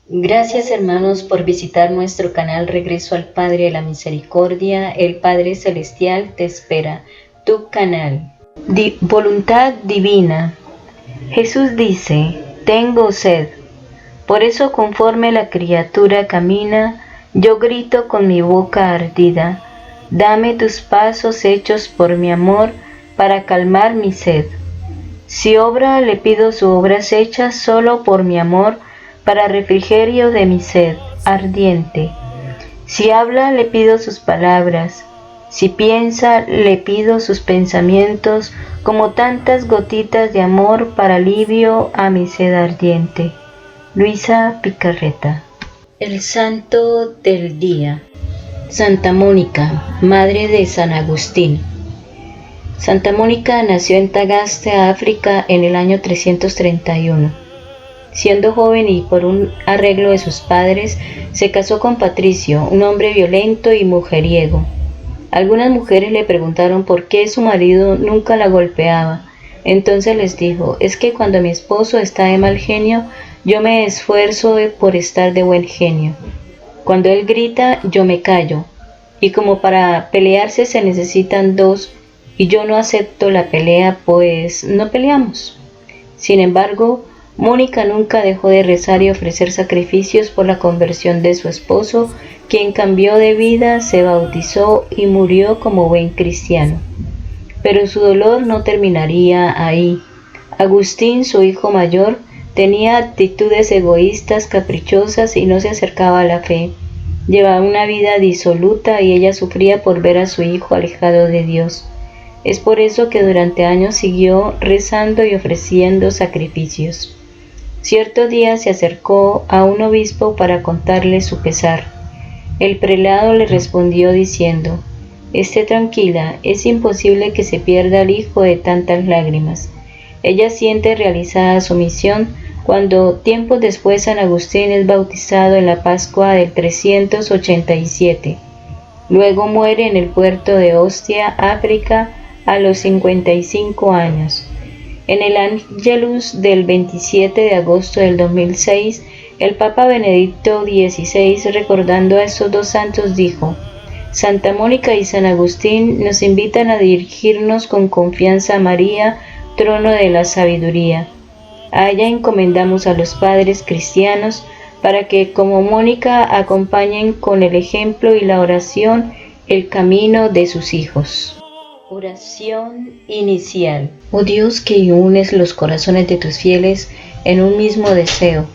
Gracias, hermanos, por visitar nuestro canal Regreso al Padre de la Misericordia. El Padre Celestial te espera. Tu canal. Voluntad divina. Jesús dice: tengo sed. Por eso, conforme la criatura camina, yo grito con mi boca ardida: dame tus pasos hechos por mi amor para calmar mi sed. Si obra, le pido sus obras hechas solo por mi amor, para refrigerio de mi sed ardiente. Si habla, le pido sus palabras. Si piensa, le pido sus pensamientos, como tantas gotitas de amor para alivio a mi sed ardiente. Luisa Picarreta. El santo del día. Santa Mónica, madre de San Agustín. Santa Mónica nació en Tagaste, África, en el año 331. Siendo joven y por un arreglo de sus padres, se casó con Patricio, un hombre violento y mujeriego. Algunas mujeres le preguntaron por qué su marido nunca la golpeaba. Entonces les dijo: es que cuando mi esposo está de mal genio, yo me esfuerzo por estar de buen genio. Cuando él grita, yo me callo. Y como para pelearse se necesitan dos, y yo no acepto la pelea, pues no peleamos. Sin embargo, Mónica nunca dejó de rezar y ofrecer sacrificios por la conversión de su esposo, quien cambió de vida, se bautizó y murió como buen cristiano. Pero su dolor no terminaría ahí. Agustín, su hijo mayor, tenía actitudes egoístas, caprichosas y no se acercaba a la fe. Llevaba una vida disoluta y ella sufría por ver a su hijo alejado de Dios. Es por eso que durante años siguió rezando y ofreciendo sacrificios. Cierto día se acercó a un obispo para contarle su pesar. El prelado le respondió diciendo: esté tranquila, es imposible que se pierda el hijo de tantas lágrimas. Ella siente realizada su misión cuando tiempo después San Agustín es bautizado en la Pascua del 387. Luego muere en el puerto de Ostia, África, a los 55 años. En el Angelus del 27 de agosto del 2006, el Papa Benedicto XVI, recordando a estos dos santos, dijo: Santa Mónica y San Agustín nos invitan a dirigirnos con confianza a María, trono de la sabiduría. A ella encomendamos a los padres cristianos para que, como Mónica, acompañen con el ejemplo y la oración el camino de sus hijos. Oración inicial. Oh Dios, que unes los corazones de tus fieles en un mismo deseo,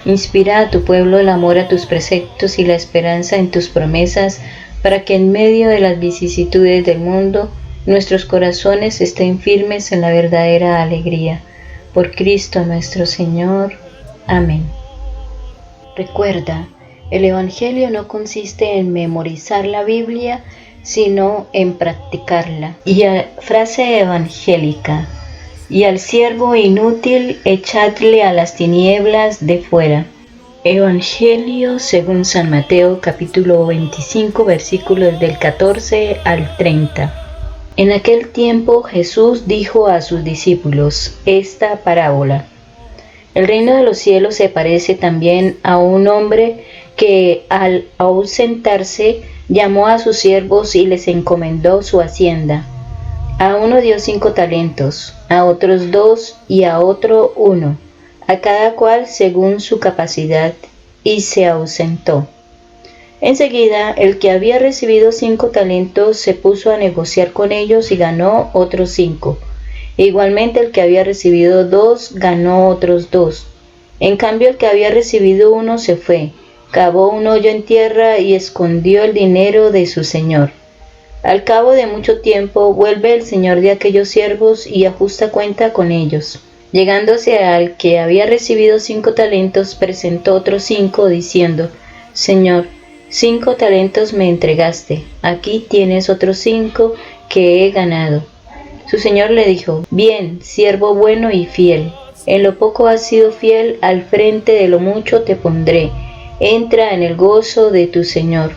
inspira a tu pueblo el amor a tus preceptos y la esperanza en tus promesas, para que en medio de las vicisitudes del mundo nuestros corazones estén firmes en la verdadera alegría. Por Cristo nuestro Señor. Amén. Recuerda, el Evangelio no consiste en memorizar la Biblia, sino en practicarla. Y frase evangélica: y al siervo inútil echadle a las tinieblas de fuera. Evangelio según San Mateo, capítulo 25, versículos del 14 al 30. En aquel tiempo Jesús dijo a sus discípulos esta parábola: el reino de los cielos se parece también a un hombre que, al ausentarse, llamó a sus siervos y les encomendó su hacienda. A uno dio 5 talentos, a otros 2 y a otro 1, a cada cual según su capacidad, y se ausentó. Enseguida, el que había recibido 5 talentos se puso a negociar con ellos y ganó otros 5. Igualmente el que había recibido 2 ganó otros 2. En cambio el que había recibido 1 se fue, cavó un hoyo en tierra y escondió el dinero de su señor. Al cabo de mucho tiempo vuelve el señor de aquellos siervos y ajusta cuenta con ellos. Llegándose al que había recibido 5 talentos, presentó otros 5, diciendo: Señor, 5 talentos me entregaste, aquí tienes otros 5 que he ganado. Su señor le dijo: bien, siervo bueno y fiel, en lo poco has sido fiel, al frente de lo mucho te pondré, entra en el gozo de tu señor.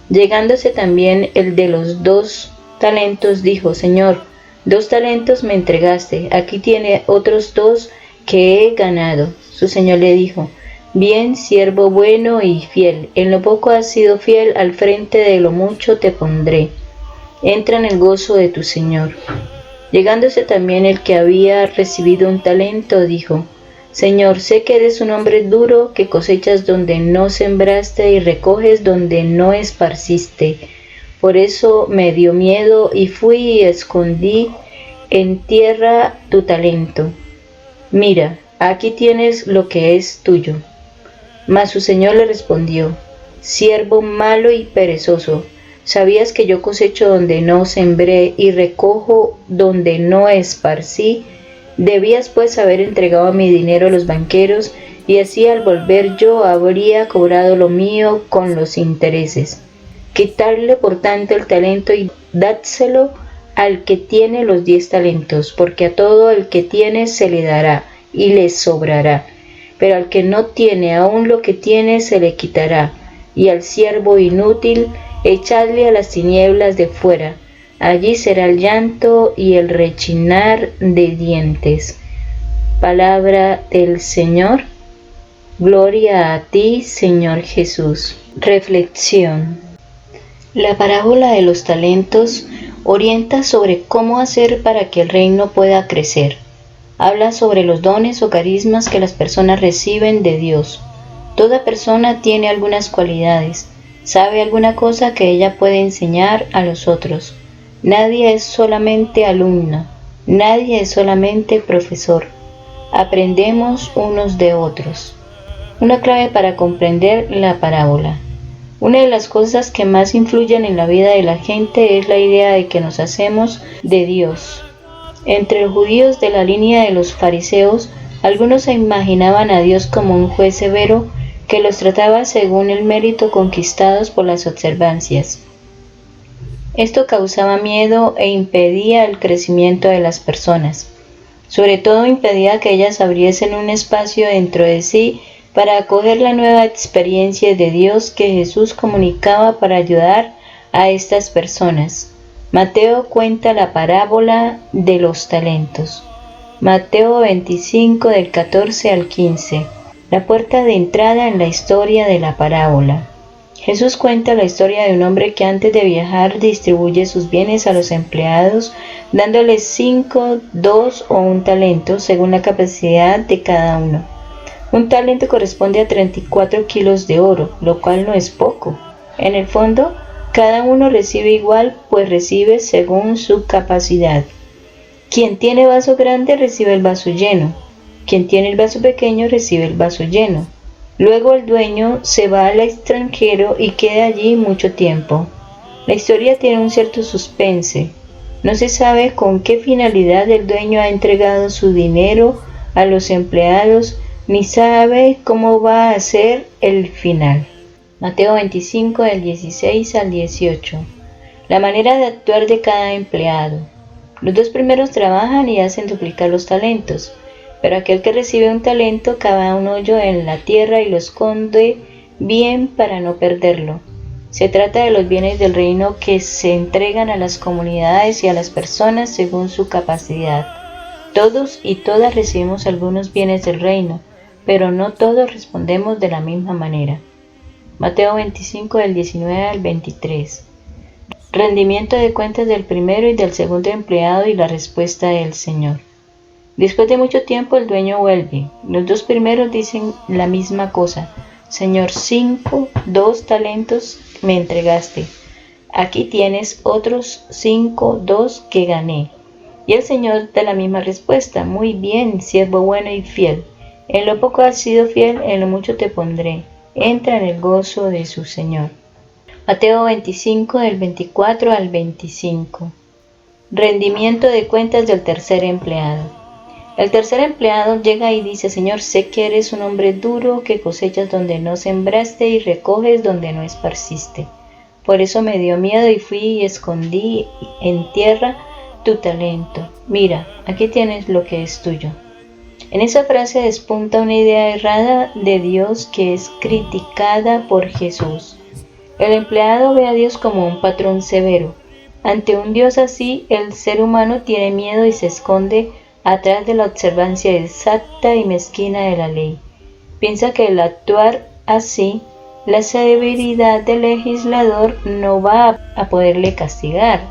Llegándose también el de los 2 talentos, dijo: Señor, 2 talentos me entregaste, aquí tiene otros 2 que he ganado. Su señor le dijo: Bien, siervo bueno y fiel, en lo poco has sido fiel, al frente de lo mucho te pondré. Entra en el gozo de tu Señor. Llegándose también el que había recibido un talento, dijo: Señor, sé que eres un hombre duro, que cosechas donde no sembraste y recoges donde no esparciste. Por eso me dio miedo y fui y escondí en tierra tu talento. Mira, aquí tienes lo que es tuyo. Mas su señor le respondió: Siervo malo y perezoso, ¿sabías que yo cosecho donde no sembré y recojo donde no esparcí? Debías pues haber entregado mi dinero a los banqueros, y así al volver yo habría cobrado lo mío con los intereses. Quitarle por tanto el talento y dádselo al que tiene los 10 talentos, porque a todo el que tiene se le dará y le sobrará, pero al que no tiene aún lo que tiene se le quitará. Y al siervo inútil echadle a las tinieblas de fuera, allí será el llanto y el rechinar de dientes. Palabra del Señor. Gloria a ti, Señor Jesús. Reflexión. La parábola de los talentos orienta sobre cómo hacer para que el reino pueda crecer. Habla sobre los dones o carismas que las personas reciben de Dios. Toda persona tiene algunas cualidades, sabe alguna cosa que ella puede enseñar a los otros. Nadie es solamente alumno, nadie es solamente profesor. Aprendemos unos de otros. Una clave para comprender la parábola. Una de las cosas que más influyen en la vida de la gente es la idea de que nos hacemos de Dios. Entre los judíos de la línea de los fariseos, algunos se imaginaban a Dios como un juez severo que los trataba según el mérito conquistados por las observancias. Esto causaba miedo e impedía el crecimiento de las personas. Sobre todo impedía que ellas abriesen un espacio dentro de sí para acoger la nueva experiencia de Dios que Jesús comunicaba para ayudar a estas personas. Mateo cuenta la parábola de los talentos. Mateo 25 del 14 al 15. La puerta de entrada en la historia de la parábola. Jesús cuenta la historia de un hombre que antes de viajar distribuye sus bienes a los empleados, dándoles 5, 2 o 1 talento según la capacidad de cada uno. Un talento corresponde a 34 kilos de oro, lo cual no es poco. En el fondo, cada uno recibe igual, pues recibe según su capacidad. Quien tiene vaso grande recibe el vaso lleno. Quien tiene el vaso pequeño recibe el vaso lleno. Luego el dueño se va al extranjero y queda allí mucho tiempo. La historia tiene un cierto suspense. No se sabe con qué finalidad el dueño ha entregado su dinero a los empleados, ni sabe cómo va a ser el final. Mateo 25 del 16 al 18. La manera de actuar de cada empleado. Los 2 primeros trabajan y hacen duplicar los talentos, pero aquel que recibe un talento cava un hoyo en la tierra y lo esconde bien para no perderlo. Se trata de los bienes del reino que se entregan a las comunidades y a las personas según su capacidad. Todos y todas recibimos algunos bienes del reino, pero no todos respondemos de la misma manera. Mateo 25 del 19 al 23. Rendimiento de cuentas del primero y del segundo empleado y la respuesta del Señor. Después de mucho tiempo el dueño vuelve. Los 2 primeros dicen la misma cosa: Señor, 5, 2 talentos me entregaste. Aquí tienes otros 5, 2 que gané. Y el Señor da la misma respuesta: Muy bien, siervo bueno y fiel. En lo poco has sido fiel, en lo mucho te pondré. Entra en el gozo de su Señor. Mateo 25 del 24 al 25. Rendimiento de cuentas del tercer empleado. El tercer empleado llega y dice: Señor, sé que eres un hombre duro, que cosechas donde no sembraste y recoges donde no esparciste. Por eso me dio miedo y fui y escondí en tierra tu talento. Mira, aquí tienes lo que es tuyo. En esa frase despunta una idea errada de Dios que es criticada por Jesús. El empleado ve a Dios como un patrón severo. Ante un Dios así, el ser humano tiene miedo y se esconde atrás de la observancia exacta y mezquina de la ley. piensa que al actuar así, la severidad del legislador no va a poderle castigar.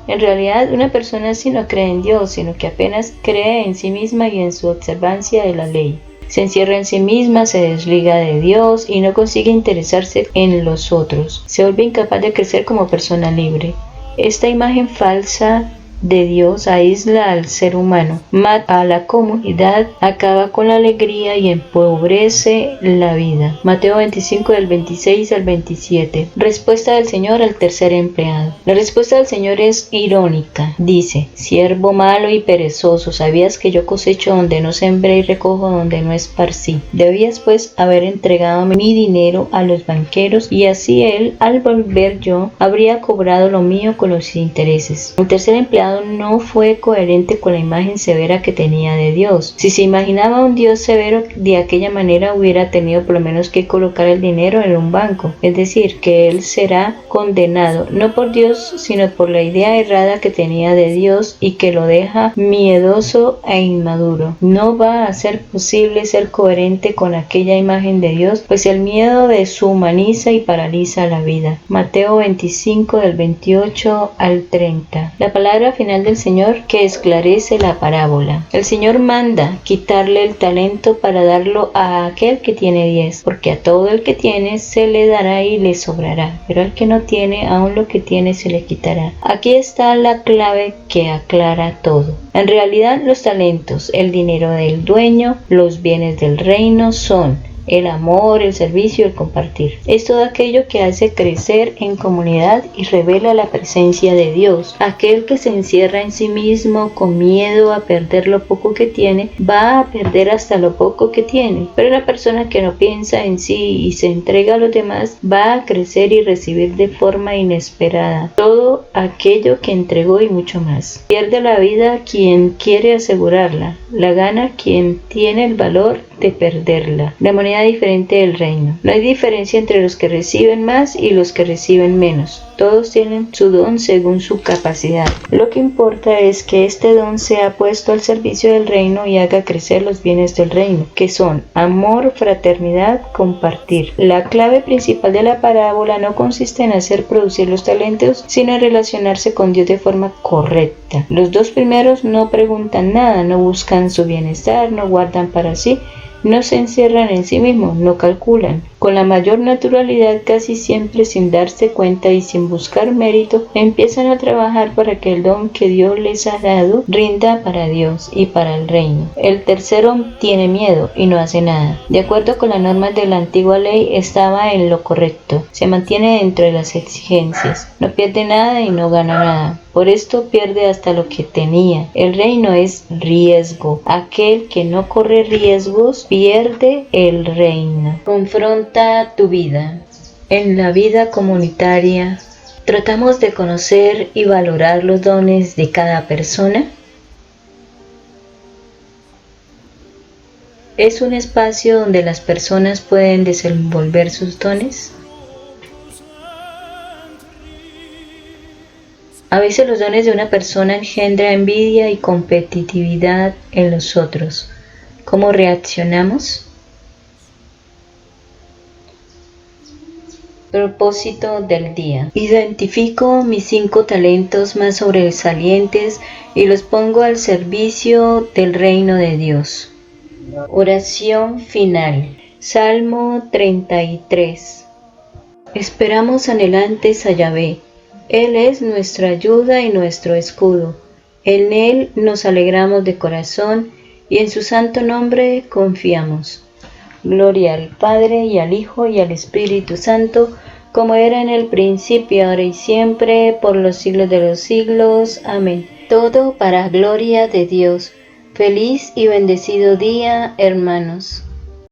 En realidad, una persona así no cree en Dios, sino que apenas cree en sí misma y en su observancia de la ley. Se encierra en sí misma, se desliga de Dios y no consigue interesarse en los otros. Se vuelve incapaz de crecer como persona libre. Esta imagen falsa de Dios aísla al ser humano, mata a la comunidad, acaba con la alegría y empobrece la vida. Mateo 25 del 26 al 27. Respuesta del Señor al tercer empleado. La respuesta del Señor es irónica. Dice: siervo malo y perezoso, ¿sabías que yo cosecho donde no sembré y recojo donde no esparcí? Debías pues haber entregado mi dinero a los banqueros, y así él, al volver yo, habría cobrado lo mío con los intereses. El tercer empleado no fue coherente con la imagen severa que tenía de Dios. Si se imaginaba un Dios severo de aquella manera, hubiera tenido por lo menos que colocar el dinero en un banco, es decir, que él será condenado no por Dios, sino por la idea errada que tenía de Dios y que lo deja miedoso e inmaduro. No va a ser posible ser coherente con aquella imagen de Dios, pues el miedo deshumaniza y paraliza la vida. Mateo 25 del 28 al 30. La palabra final del Señor que esclarece la parábola. El Señor manda quitarle el talento para darlo a aquel que tiene 10, porque a todo el que tiene se le dará y le sobrará, pero al que no tiene, aun lo que tiene se le quitará. Aquí está la clave que aclara todo. En realidad, los talentos, el dinero del dueño, los bienes del reino son el amor, el servicio, el compartir. Es todo aquello que hace crecer en comunidad y revela la presencia de Dios. Aquel que se encierra en sí mismo con miedo a perder lo poco que tiene, va a perder hasta lo poco que tiene. Pero la persona que no piensa en sí y se entrega a los demás, va a crecer y recibir de forma inesperada todo aquello que entregó y mucho más. Pierde la vida quien quiere asegurarla, la gana quien tiene el valor de perderla. La moneda diferente del reino. No hay diferencia entre los que reciben más y los que reciben menos. Todos tienen su don según su capacidad. Lo que importa es que este don sea puesto al servicio del reino y haga crecer los bienes del reino, que son amor, fraternidad, compartir. La clave principal de la parábola no consiste en hacer producir los talentos, sino en relacionarse con Dios de forma correcta. Los dos primeros no preguntan nada, no buscan su bienestar, no guardan para sí, no se encierran en sí mismos, no calculan. Con la mayor naturalidad, casi siempre sin darse cuenta y sin buscar mérito, empiezan a trabajar para que el don que Dios les ha dado rinda para Dios y para el reino. El tercero tiene miedo y no hace nada. De acuerdo con las normas de la antigua ley, estaba en lo correcto. Se mantiene dentro de las exigencias. No pierde nada y no gana nada. Por esto pierde hasta lo que tenía. El reino es riesgo. Aquel que no corre riesgos pierde el reino. Confronta tu vida. En la vida comunitaria, ¿tratamos de conocer y valorar los dones de cada persona? ¿Es un espacio donde las personas pueden desenvolver sus dones? A veces los dones de una persona engendran envidia y competitividad en los otros. ¿Cómo reaccionamos? Propósito del día. Identifico mis 5 talentos más sobresalientes y los pongo al servicio del reino de Dios. Oración final. Salmo 33. Esperamos anhelantes a Yahvé. Él es nuestra ayuda y nuestro escudo. En Él nos alegramos de corazón y en su santo nombre confiamos. Gloria al Padre y al Hijo y al Espíritu Santo, como era en el principio, ahora y siempre, por los siglos de los siglos. Amén. Todo para gloria de Dios. Feliz y bendecido día, hermanos.